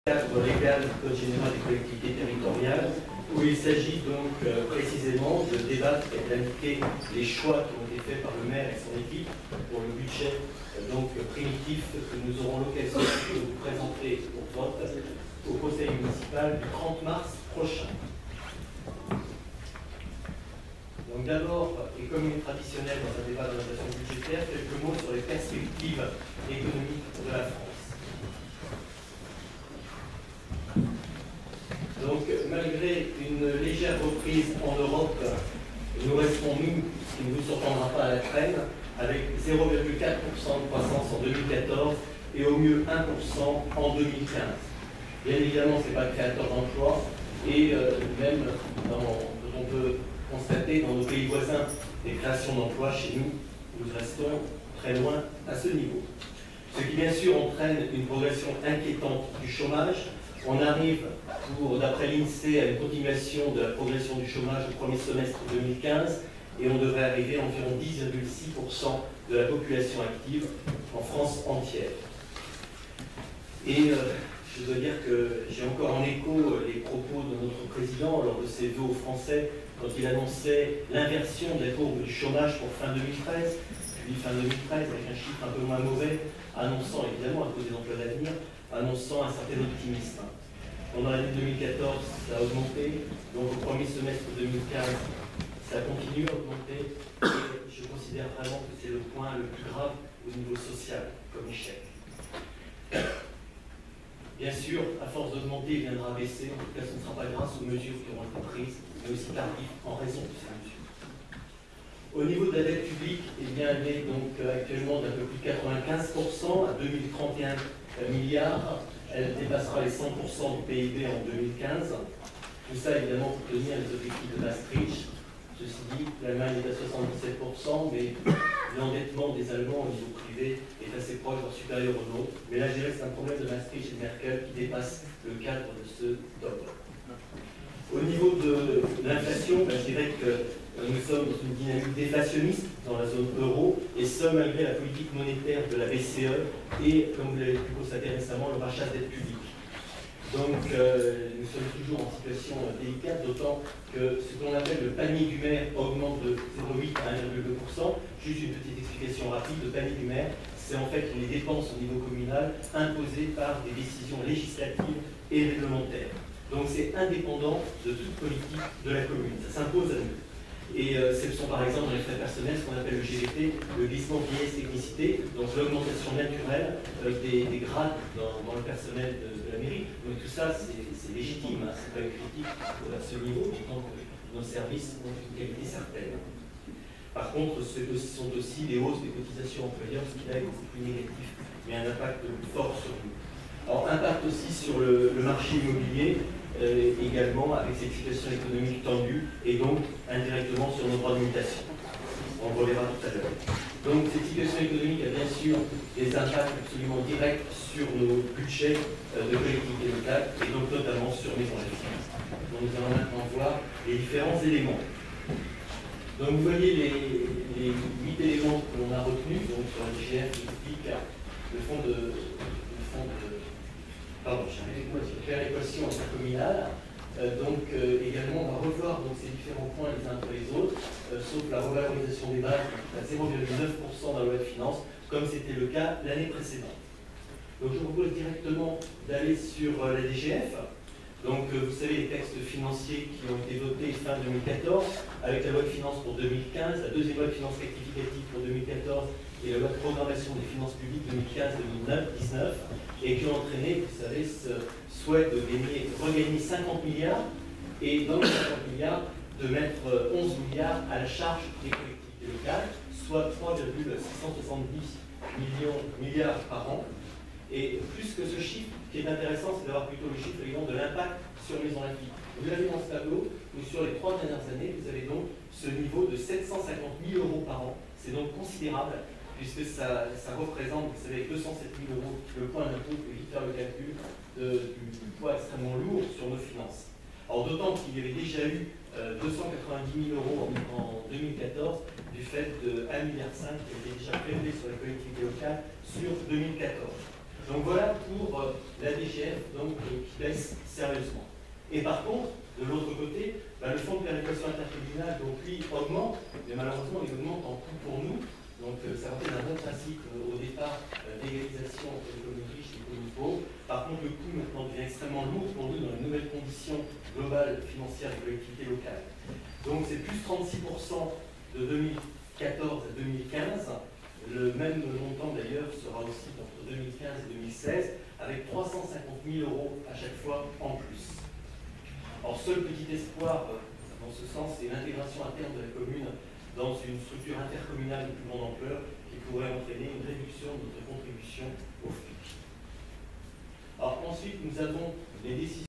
Cadre légal du Code général des collectivités territoriales, où il s'agit donc précisément de débattre et d'indiquer les choix qui ont été faits par le maire et son équipe pour le budget donc primitif que nous aurons l'occasion de vous présenter pour vote au conseil municipal du 30 mars prochain. Donc d'abord, et comme il est traditionnel dans un débat d'orientation budgétaire, quelques mots sur les perspectives économiques de la France. Donc, malgré une légère reprise en Europe, nous restons, nous, ce qui ne vous surprendra pas à la traîne, avec 0,4% de croissance en 2014 et au mieux 1% en 2015. Bien évidemment, ce n'est pas créateur d'emplois et même, on peut constater dans nos pays voisins des créations d'emplois, chez nous, nous restons très loin à ce niveau. Ce qui, bien sûr, entraîne une progression inquiétante du chômage. On arrive, d'après l'INSEE, à une continuation de la progression du chômage au premier semestre 2015 et on devrait arriver à environ 10,6% de la population active en France entière. Et je dois dire que j'ai encore en écho les propos de notre président lors de ses vœux aux Français quand il annonçait l'inversion de la courbe du chômage pour fin 2013, puis fin 2013 avec un chiffre un peu moins mauvais, annonçant évidemment à cause des emplois d'avenir, annonçant un certain optimisme. Pendant l'année 2014, ça a augmenté, donc au premier semestre 2015, ça continue à augmenter, et je considère vraiment que c'est le point le plus grave au niveau social, comme échec. Bien sûr, à force d'augmenter, il viendra baisser, en tout cas ce ne sera pas grâce aux mesures qui auront été prises, mais aussi tardives en raison de ces mesures. Au niveau de la dette publique, eh bien, elle est donc actuellement d'un peu plus de 95%, à 2031 milliards. Elle dépassera les 100% du PIB en 2015. Tout ça, évidemment, pour tenir les objectifs de Maastricht. Ceci dit, l'Allemagne est à 77%, mais l'endettement des Allemands au niveau privé est assez proche, voire supérieur au nôtre. Mais là, je dirais que c'est un problème de Maastricht et de Merkel qui dépasse le cadre de ce dogme. Au niveau de l'inflation, je dirais que nous sommes dans une dynamique déflationniste dans la zone euro, et ce, malgré la politique monétaire de la BCE et, comme vous l'avez pu constater récemment, le rachat de dette publique. Donc, nous sommes toujours en situation délicate, d'autant que ce qu'on appelle le panier du maire augmente de 0,8 à 1,2%. Juste une petite explication rapide, le panier du maire, c'est en fait les dépenses au niveau communal imposées par des décisions législatives et réglementaires. Donc c'est indépendant de toute politique de la commune, ça s'impose à nous. Et ce sont par exemple dans les frais personnels ce qu'on appelle le GVT, le glissement vieillesse-technicité, donc l'augmentation naturelle des grades dans le personnel de la mairie. Donc tout ça c'est légitime, hein, c'est pas une critique à ce niveau, tant que nos services ont une qualité certaine. Par contre, ce sont aussi les hausses des cotisations employeurs, ce qui là est beaucoup plus négatif, mais un impact fort sur nous. Alors impact aussi sur le marché immobilier, également avec cette situation économique tendue et donc indirectement sur nos droits de mutation. On le reverra tout à l'heure. Donc cette situation économique a bien sûr des impacts absolument directs sur nos budgets de collectivités locales et donc notamment sur Maisons de Finances. Donc nous allons maintenant voir les différents éléments. Donc vous voyez les 8 éléments que l'on a retenus, donc sur la DGF, le fonds de péréquation intercommunale. Également, on va revoir donc, ces différents points les uns après les autres, sauf la revalorisation des bases à 0,9% dans la loi de finances, comme c'était le cas l'année précédente. Donc je vous propose directement d'aller sur la DGF. Donc vous savez les textes financiers qui ont été votés fin 2014, avec la loi de finances pour 2015, la deuxième loi de finances rectificative pour 2014 et la loi de programmation des finances publiques 2015-2019, et qui ont entraîné, vous savez, ce souhait de regagner 50 milliards, et dans les 50 milliards, de mettre 11 milliards à la charge des collectivités locales, soit 3,670 milliards par an. Et plus que ce chiffre, ce qui est intéressant, c'est d'avoir plutôt le chiffre évidemment de l'impact sur Maisons Olympiques. Vous l'avez dans ce tableau, où sur les 3 dernières années, vous avez donc ce niveau de 750 000 € par an. C'est donc considérable, puisque ça représente, vous savez, 207 000 € le point d'impôt, vous pouvez vite faire le calcul, du poids extrêmement lourd sur nos finances. Alors d'autant qu'il y avait déjà eu 290 000 € en 2014, du fait de 1,5 milliard qui était déjà prélevé sur les collectivités locales sur 2014. Donc voilà pour la DGF donc, qui baisse sérieusement. Et par contre, de l'autre côté, le fonds de péréquation intercommunale, donc lui, augmente, mais malheureusement, il augmente en coût pour nous. Donc ça rappelle un bon principe au départ d'égalisation entre les communes riches et les communes pauvres. Par contre, le coût maintenant devient extrêmement lourd pour nous dans les nouvelles conditions globales financières des collectivités locales. Donc c'est plus 36% de 2014 à 2015. Le même montant d'ailleurs sera aussi entre 2015 et 2016, avec 350 000 € à chaque fois en plus. Alors, seul petit espoir dans ce sens, c'est l'intégration à terme de la commune dans une structure intercommunale de plus grande ampleur qui pourrait entraîner une réduction de notre contribution au FPIC. Alors ensuite, nous avons les décisions